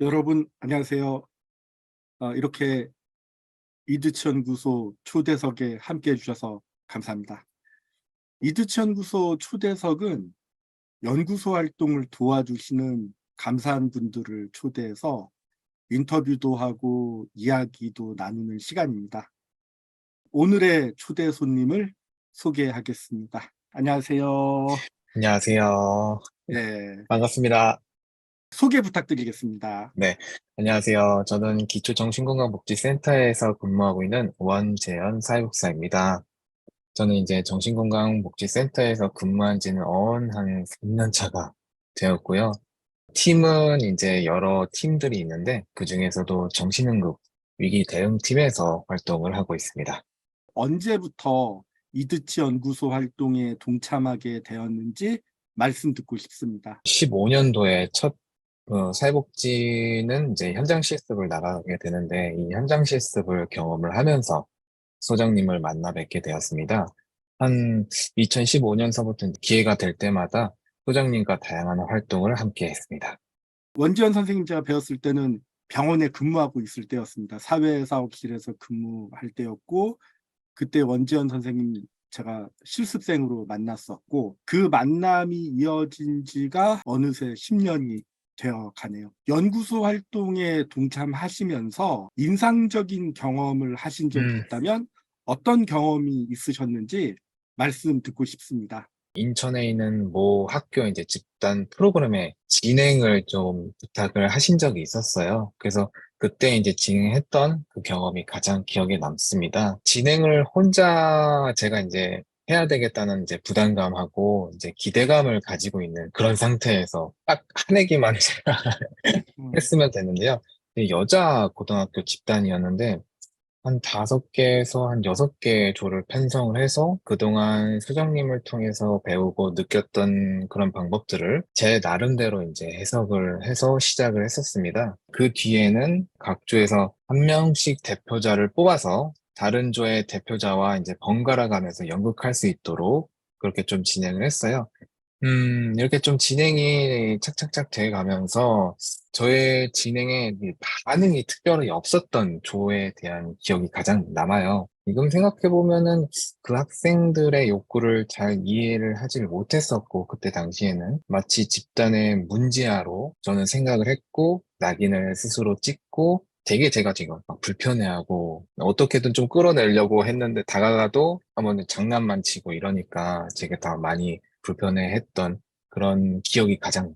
여러분 안녕하세요. 이렇게 이드치 연구소 초대석에 함께해 주셔서 감사합니다. 이드치 연구소 초대석은 연구소 활동을 도와주시는 감사한 분들을 초대해서 인터뷰도 하고 이야기도 나누는 시간입니다. 오늘의 초대 손님을 소개하겠습니다. 안녕하세요. 안녕하세요. 네, 반갑습니다. 소개 부탁드리겠습니다. 네, 안녕하세요. 저는 기초정신건강복지센터에서 근무하고 있는 원재현 사회복지사입니다. 저는 이제 정신건강복지센터에서 근무한 지는 한 3년 차가 되었고요. 팀은 이제 여러 팀들이 있는데 그중에서도 정신응급 위기 대응팀에서 활동을 하고 있습니다. 언제부터 이드치 연구소 활동에 동참하게 되었는지 말씀 듣고 싶습니다. 15년도에 첫 사회복지는 이제 현장 실습을 나가게 되는데 이 현장 실습을 경험을 하면서 소장님을 만나 뵙게 되었습니다. 한 2015년서부터 기회가 될 때마다 소장님과 다양한 활동을 함께 했습니다. 원지현 선생님 제가 배웠을 때는 병원에 근무하고 있을 때였습니다. 사회사업실에서 근무할 때였고, 그때 원지현 선생님 제가 실습생으로 만났었고, 그 만남이 이어진 지가 어느새 10년이 되어 가네요. 연구소 활동에 동참하시면서 인상적인 경험을 하신 적이 음, 있다면 어떤 경험이 있으셨는지 말씀 듣고 싶습니다. 인천에 있는 모 학교 이제 집단 프로그램의 진행을 좀 부탁을 하신 적이 있었어요. 그래서 그때 이제 진행했던 그 경험이 가장 기억에 남습니다. 진행을 혼자 제가 이제 해야 되겠다는 이제 부담감하고 이제 기대감을 가지고 있는 그런 상태에서 딱 한 얘기만 제가 음. 했으면 됐는데요. 여자 고등학교 집단이었는데 한 5개에서 한 6개 조를 편성을 해서 그동안 수정님을 통해서 배우고 느꼈던 그런 방법들을 제 나름대로 이제 해석을 해서 시작을 했었습니다. 그 뒤에는 각 조에서 한 명씩 대표자를 뽑아서 다른 조의 대표자와 이제 번갈아 가면서 연극할 수 있도록 그렇게 좀 진행을 했어요. 이렇게 좀 진행이 착착착 돼 가면서 저의 진행에 이 반응이 특별히 없었던 조에 대한 기억이 가장 남아요. 지금 생각해보면은 그 학생들의 욕구를 잘 이해를 하질 못했었고, 그때 당시에는 마치 집단의 문제아로 저는 생각을 했고, 낙인을 스스로 찍고, 되게 제가 지금 막 불편해하고, 어떻게든 좀 끌어내려고 했는데 다가가도 한번 장난만 치고 이러니까 제가 다 많이 불편해했던 그런 기억이 가장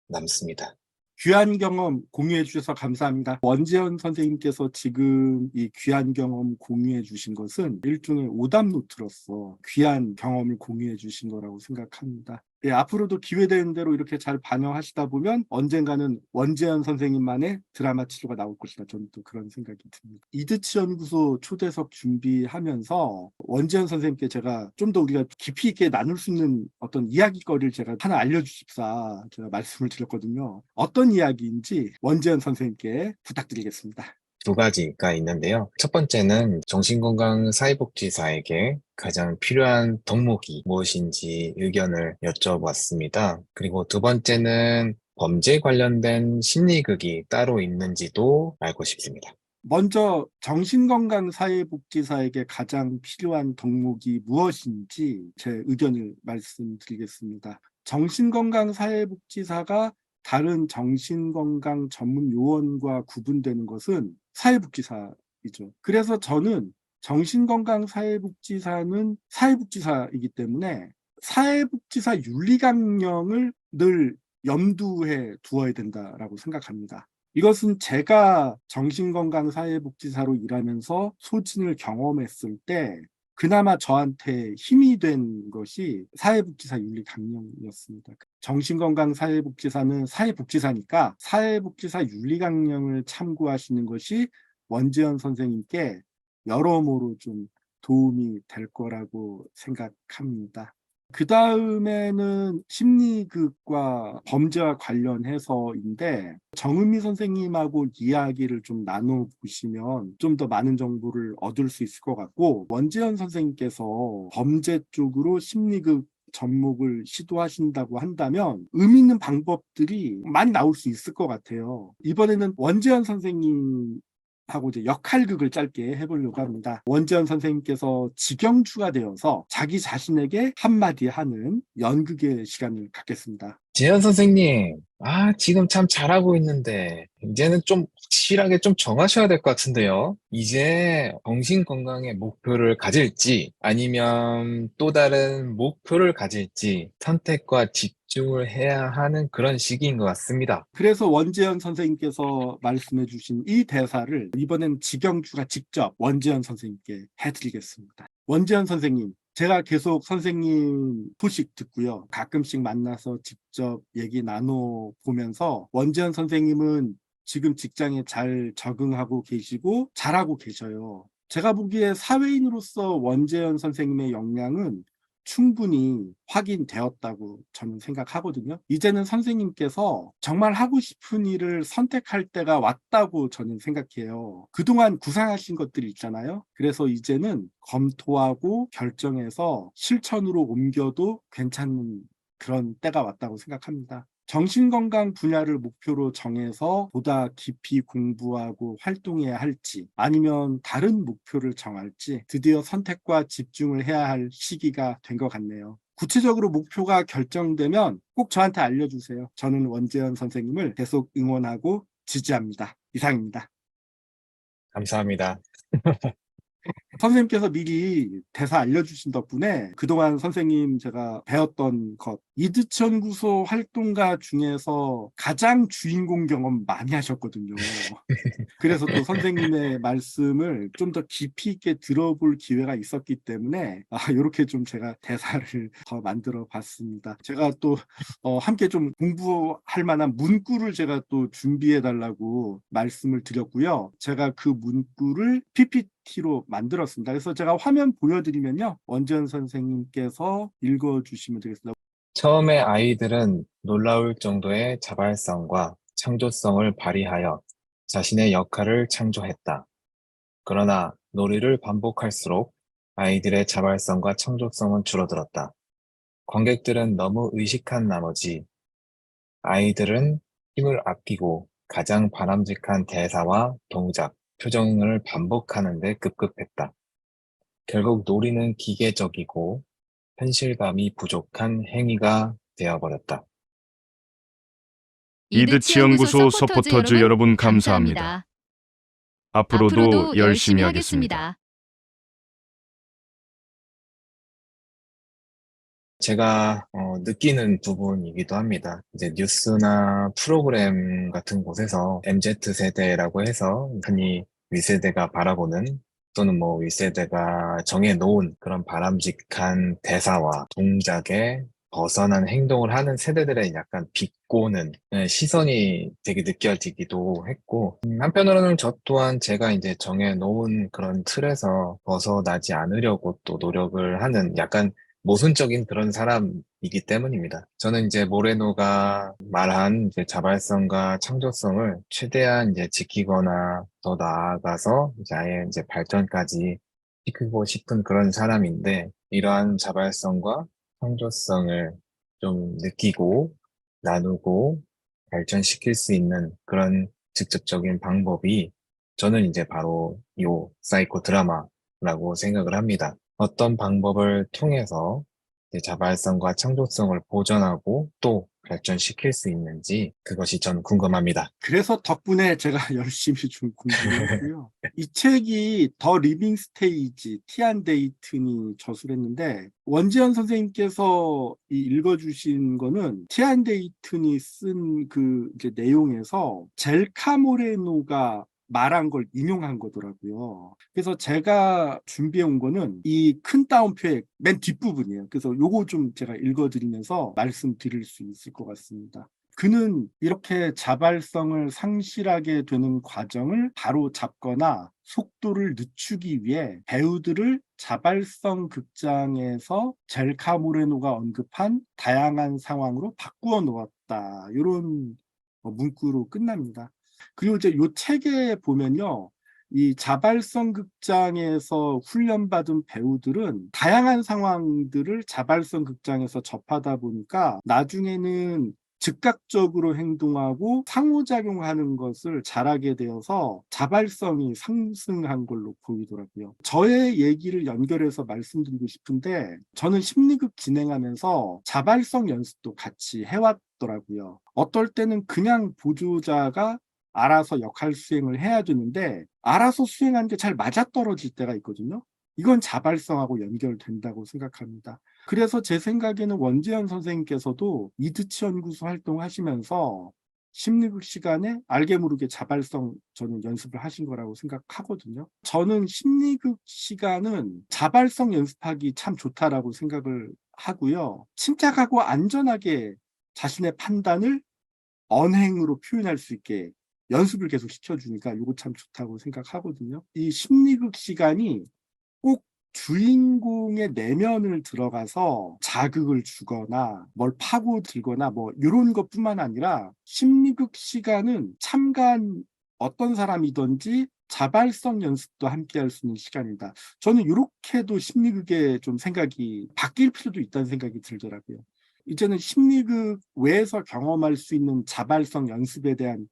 남습니다. 귀한 경험 공유해 주셔서 감사합니다. 원재현 선생님께서 지금 이 귀한 경험 공유해 주신 것은 일종의 오답 노트로서 귀한 경험을 공유해 주신 거라고 생각합니다. 예, 앞으로도 기회되는 대로 이렇게 잘 반영하시다 보면 언젠가는 원재현 선생님만의 드라마 치료가 나올 것이다. 저는 또 그런 생각이 듭니다. 이드치 연구소 초대석 준비하면서 원재현 선생님께 제가 좀 더 우리가 깊이 있게 나눌 수 있는 어떤 이야기거리를 제가 하나 알려주십사 제가 말씀을 드렸거든요. 어떤 이야기인지 원재현 선생님께 부탁드리겠습니다. 두 가지가 있는데요. 첫 번째는 정신건강 사회복지사에게 가장 필요한 덕목이 무엇인지 의견을 여쭤봤습니다. 그리고 두 번째는 범죄 관련된 심리극이 따로 있는지도 알고 싶습니다. 먼저 정신건강사회복지사에게 가장 필요한 덕목이 무엇인지 제 의견을 말씀드리겠습니다. 정신건강사회복지사가 다른 정신건강 전문 요원과 구분되는 것은 사회복지사이죠. 그래서 저는 정신건강사회복지사는 사회복지사이기 때문에 사회복지사 윤리강령을 늘 염두에 두어야 된다라고 생각합니다. 이것은 제가 정신건강사회복지사로 일하면서 소진을 경험했을 때 그나마 저한테 힘이 된 것이 사회복지사 윤리강령이었습니다. 정신건강사회복지사는 사회복지사니까 사회복지사 윤리강령을 참고하시는 것이 원재현 선생님께 여러모로 좀 도움이 될 거라고 생각합니다. 그 다음에는 심리극과 범죄와 관련해서인데 정은미 선생님하고 이야기를 좀 나눠보시면 좀 더 많은 정보를 얻을 수 있을 것 같고 원재현 선생님께서 범죄 쪽으로 심리극 접목을 시도하신다고 한다면 의미 있는 방법들이 많이 나올 수 있을 것 같아요. 이번에는 원재현 선생님 하고 이제 역할극을 짧게 해보려고 합니다. 원재현 선생님께서 직영주가 되어서 자기 자신에게 한마디 하는 연극의 시간을 갖겠습니다. 재현 선생님, 지금 참 잘하고 있는데, 이제는 좀 확실하게 좀 정하셔야 될 것 같은데요. 이제 정신 건강의 목표를 가질지, 아니면 또 다른 목표를 가질지, 선택과 집중을 해야 하는 그런 시기인 것 같습니다. 그래서 원재현 선생님께서 말씀해 주신 이 대사를 이번엔 직영주가 직접 원재현 선생님께 해드리겠습니다. 원재현 선생님, 제가 계속 선생님 소식 듣고요. 가끔씩 만나서 직접 얘기 나눠보면서 원재현 선생님은 지금 직장에 잘 적응하고 계시고 잘하고 계셔요. 제가 보기에 사회인으로서 원재현 선생님의 역량은 충분히 확인되었다고 저는 생각하거든요. 이제는 선생님께서 정말 하고 싶은 일을 선택할 때가 왔다고 저는 생각해요. 그동안 구상하신 것들이 있잖아요. 그래서 이제는 검토하고 결정해서 실천으로 옮겨도 괜찮은 그런 때가 왔다고 생각합니다. 정신건강 분야를 목표로 정해서 보다 깊이 공부하고 활동해야 할지 아니면 다른 목표를 정할지 드디어 선택과 집중을 해야 할 시기가 된 것 같네요. 구체적으로 목표가 결정되면 꼭 저한테 알려주세요. 저는 원재현 선생님을 계속 응원하고 지지합니다. 이상입니다. 감사합니다. 선생님께서 미리 대사 알려주신 덕분에 그동안 선생님 제가 배웠던 것, 이드치연구소 활동가 중에서 가장 주인공 경험 많이 하셨거든요. 그래서 또 선생님의 말씀을 좀 더 깊이 있게 들어볼 기회가 있었기 때문에 이렇게 좀 제가 대사를 더 만들어 봤습니다. 제가 또 함께 좀 공부할 만한 문구를 제가 또 준비해 달라고 말씀을 드렸고요. 제가 그 문구를 PPT로 만들었습니다. 그래서 제가 화면 보여드리면요. 원재현 선생님께서 읽어주시면 되겠습니다. 처음에 아이들은 놀라울 정도의 자발성과 창조성을 발휘하여 자신의 역할을 창조했다. 그러나 놀이를 반복할수록 아이들의 자발성과 창조성은 줄어들었다. 관객들은 너무 의식한 나머지 아이들은 힘을 아끼고 가장 바람직한 대사와 동작, 표정을 반복하는 데 급급했다. 결국 놀이는 기계적이고 현실감이 부족한 행위가 되어버렸다. 이드치연구소 서포터즈 여러분 감사합니다. 앞으로도 열심히 하겠습니다. 제가 느끼는 부분이기도 합니다. 이제 뉴스나 프로그램 같은 곳에서 MZ세대라고 해서 흔히 윗세대가 바라보는 또는 뭐 윗세대가 정해놓은 그런 바람직한 대사와 동작에 벗어난 행동을 하는 세대들의 약간 비꼬는 시선이 되게 느껴지기도 했고, 한편으로는 저 또한 제가 이제 정해놓은 그런 틀에서 벗어나지 않으려고 또 노력을 하는 약간 모순적인 그런 사람이기 때문입니다. 저는 이제 모레노가 말한 이제 자발성과 창조성을 최대한 이제 지키거나 더 나아가서 이제 아예 이제 발전까지 시키고 싶은 그런 사람인데, 이러한 자발성과 창조성을 좀 느끼고 나누고 발전시킬 수 있는 그런 직접적인 방법이 저는 이제 바로 요 사이코 드라마라고 생각을 합니다. 어떤 방법을 통해서 이제 자발성과 창조성을 보존하고 또 발전시킬 수 있는지 그것이 전 궁금합니다. 그래서 덕분에 제가 열심히 좀 공부를 했고요. 이 책이 더 리빙 스테이지, 티안 데이튼이 저술했는데 원지현 선생님께서 읽어주신 거는 티안 데이튼이 쓴 그 이제 내용에서 젤카 모레노가 말한 걸 인용한 거더라고요. 그래서 제가 준비해 온 거는 이 큰 따옴표의 맨 뒷부분이에요. 그래서 요거 좀 제가 읽어드리면서 말씀드릴 수 있을 것 같습니다. 그는 이렇게 자발성을 상실하게 되는 과정을 바로 잡거나 속도를 늦추기 위해 배우들을 자발성 극장에서 젤카 모레노가 언급한 다양한 상황으로 바꾸어 놓았다. 이런 문구로 끝납니다. 그리고 이제 이 책에 보면요. 이 자발성 극장에서 훈련받은 배우들은 다양한 상황들을 자발성 극장에서 접하다 보니까 나중에는 즉각적으로 행동하고 상호작용하는 것을 잘하게 되어서 자발성이 상승한 걸로 보이더라고요. 저의 얘기를 연결해서 말씀드리고 싶은데 저는 심리극 진행하면서 자발성 연습도 같이 해왔더라고요. 어떨 때는 그냥 보조자가 알아서 역할 수행을 해야 되는데 알아서 수행하는 게 잘 맞아떨어질 때가 있거든요. 이건 자발성하고 연결된다고 생각합니다. 그래서 제 생각에는 원재현 선생님께서도 이드치 연구소 활동하시면서 심리극 시간에 알게 모르게 자발성 저는 연습을 하신 거라고 생각하거든요. 저는 심리극 시간은 자발성 연습하기 참 좋다라고 생각을 하고요. 침착하고 안전하게 자신의 판단을 언행으로 표현할 수 있게 연습을 계속 시켜주니까 이거 참 좋다고 생각하거든요. 이 심리극 시간이 꼭 주인공의 내면을 들어가서 자극을 주거나 뭘 파고들거나 뭐 이런 것뿐만 아니라 심리극 시간은 참가한 어떤 사람이든지 자발성 연습도 함께 할 수 있는 시간이다. 저는 이렇게도 심리극에 좀 생각이 바뀔 필요도 있다는 생각이 들더라고요. 이제는 심리극 외에서 경험할 수 있는 자발성 연습에 대한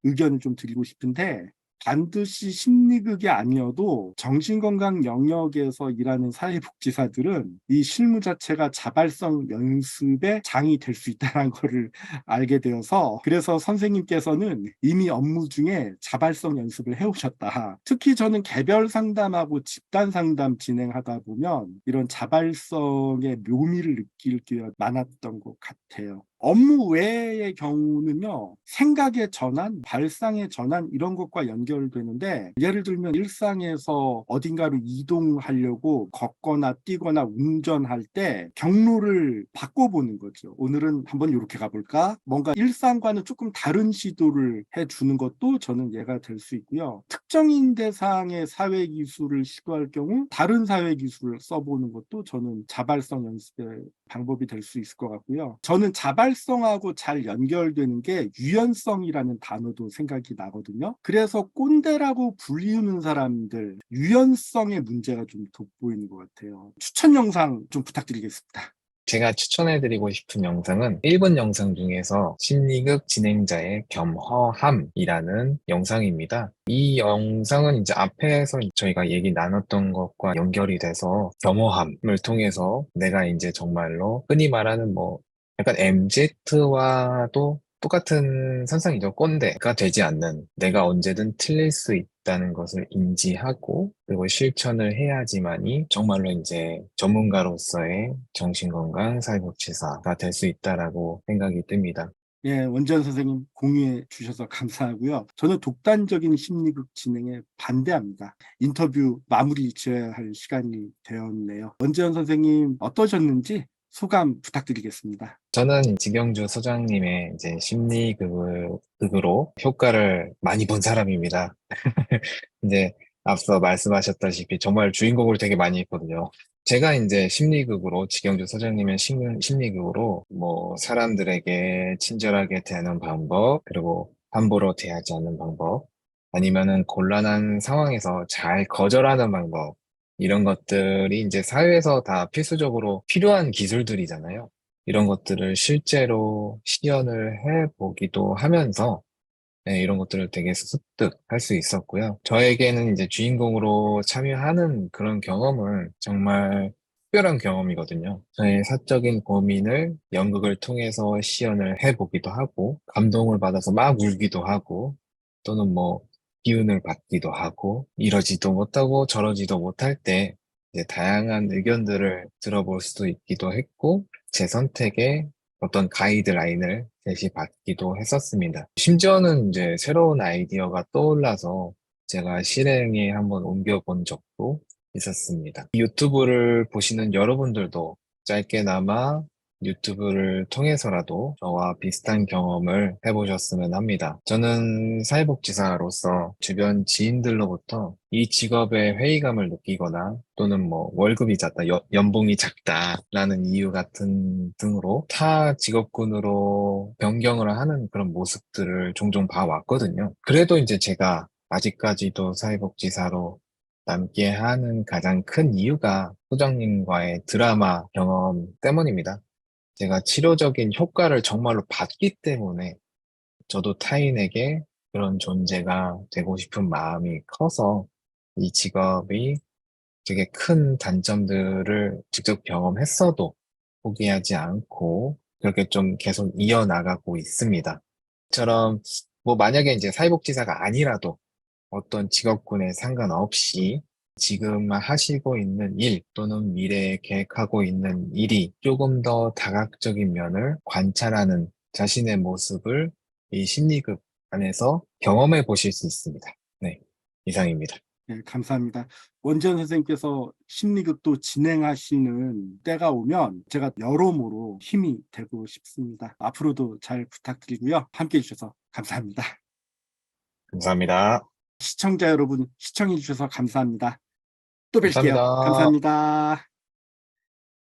의견을 좀 드리고 싶은데 반드시 심리극이 아니어도 정신건강 영역에서 일하는 사회복지사들은 이 실무 자체가 자발성 연습의 장이 될 수 있다는 것을 알게 되어서 그래서 선생님께서는 이미 업무 중에 자발성 연습을 해오셨다. 특히 저는 개별 상담하고 집단 상담 진행하다 보면 이런 자발성의 묘미를 느낄 기회가 많았던 것 같아요. 업무 외의 경우는요, 생각의 전환, 발상의 전환 이런 것과 연결되는데 예를 들면 일상에서 어딘가로 이동하려고 걷거나 뛰거나 운전할 때 경로를 바꿔보는 거죠. 오늘은 한번 이렇게 가볼까? 뭔가 일상과는 조금 다른 시도를 해주는 것도 저는 예가 될 수 있고요. 특정인 대상의 사회기술을 시도할 경우 다른 사회기술을 써보는 것도 저는 자발성 연습의 방법이 될 수 있을 것 같고요. 저는 자발성하고 잘 연결되는 게 유연성이라는 단어도 생각이 나거든요. 그래서 꼰대라고 불리우는 사람들 유연성의 문제가 좀 돋보이는 것 같아요. 추천 영상 좀 부탁드리겠습니다. 제가 추천해드리고 싶은 영상은 1분 영상 중에서 심리극 진행자의 겸허함이라는 영상입니다. 이 영상은 이제 앞에서 저희가 얘기 나눴던 것과 연결이 돼서 겸허함을 통해서 내가 이제 정말로 흔히 말하는 뭐 약간 MZ와도 똑같은 선상이죠. 꼰대가 되지 않는 내가 언제든 틀릴 수 있다는 것을 인지하고 그리고 실천을 해야지만이 정말로 이제 전문가로서의 정신건강 사회복지사가 될 수 있다라고 생각이 듭니다. 예, 원재현 선생님 공유해 주셔서 감사하고요. 저는 독단적인 심리극 진행에 반대합니다. 인터뷰 마무리 지어야 할 시간이 되었네요. 원재현 선생님 어떠셨는지 소감 부탁드리겠습니다. 저는 지경주 소장님의 이제 심리극으로 효과를 많이 본 사람입니다. 이제 앞서 말씀하셨다시피 정말 주인공을 되게 많이 했거든요. 제가 이제 심리극으로, 지경주 소장님의 심리극으로 뭐 사람들에게 친절하게 대하는 방법, 그리고 함부로 대하지 않는 방법, 아니면은 곤란한 상황에서 잘 거절하는 방법, 이런 것들이 이제 사회에서 다 필수적으로 필요한 기술들이잖아요. 이런 것들을 실제로 시연을 해보기도 하면서 네, 이런 것들을 되게 습득할 수 있었고요. 저에게는 이제 주인공으로 참여하는 그런 경험은 정말 특별한 경험이거든요. 저의 사적인 고민을 연극을 통해서 시연을 해보기도 하고, 감동을 받아서 막 울기도 하고, 또는 뭐 기운을 받기도 하고, 이러지도 못하고 저러지도 못할 때 이제 다양한 의견들을 들어볼 수도 있기도 했고, 제 선택에 어떤 가이드라인을 제시받기도 했었습니다. 심지어는 이제 새로운 아이디어가 떠올라서 제가 실행에 한번 옮겨본 적도 있었습니다. 이 유튜브를 보시는 여러분들도 짧게나마 유튜브를 통해서라도 저와 비슷한 경험을 해보셨으면 합니다. 저는 사회복지사로서 주변 지인들로부터 이 직업에 회의감을 느끼거나 또는 뭐 월급이 작다, 연봉이 작다라는 이유 같은 등으로 타 직업군으로 변경을 하는 그런 모습들을 종종 봐왔거든요. 그래도 이제 제가 아직까지도 사회복지사로 남게 하는 가장 큰 이유가 소장님과의 드라마 경험 때문입니다. 제가 치료적인 효과를 정말로 봤기 때문에 저도 타인에게 그런 존재가 되고 싶은 마음이 커서 이 직업이 되게 큰 단점들을 직접 경험했어도 포기하지 않고 그렇게 좀 계속 이어나가고 있습니다. 처럼 뭐 만약에 이제 사회복지사가 아니라도 어떤 직업군에 상관없이 지금 하시고 있는 일 또는 미래에 계획하고 있는 일이 조금 더 다각적인 면을 관찰하는 자신의 모습을 이 심리급 안에서 경험해 보실 수 있습니다. 네, 이상입니다. 네, 감사합니다. 원지현 선생님께서 심리극도 진행하시는 때가 오면 제가 여러모로 힘이 되고 싶습니다. 앞으로도 잘 부탁드리고요. 함께해 주셔서 감사합니다. 감사합니다. 시청자 여러분, 시청해 주셔서 감사합니다. 또 뵐게요. 감사합니다. 감사합니다.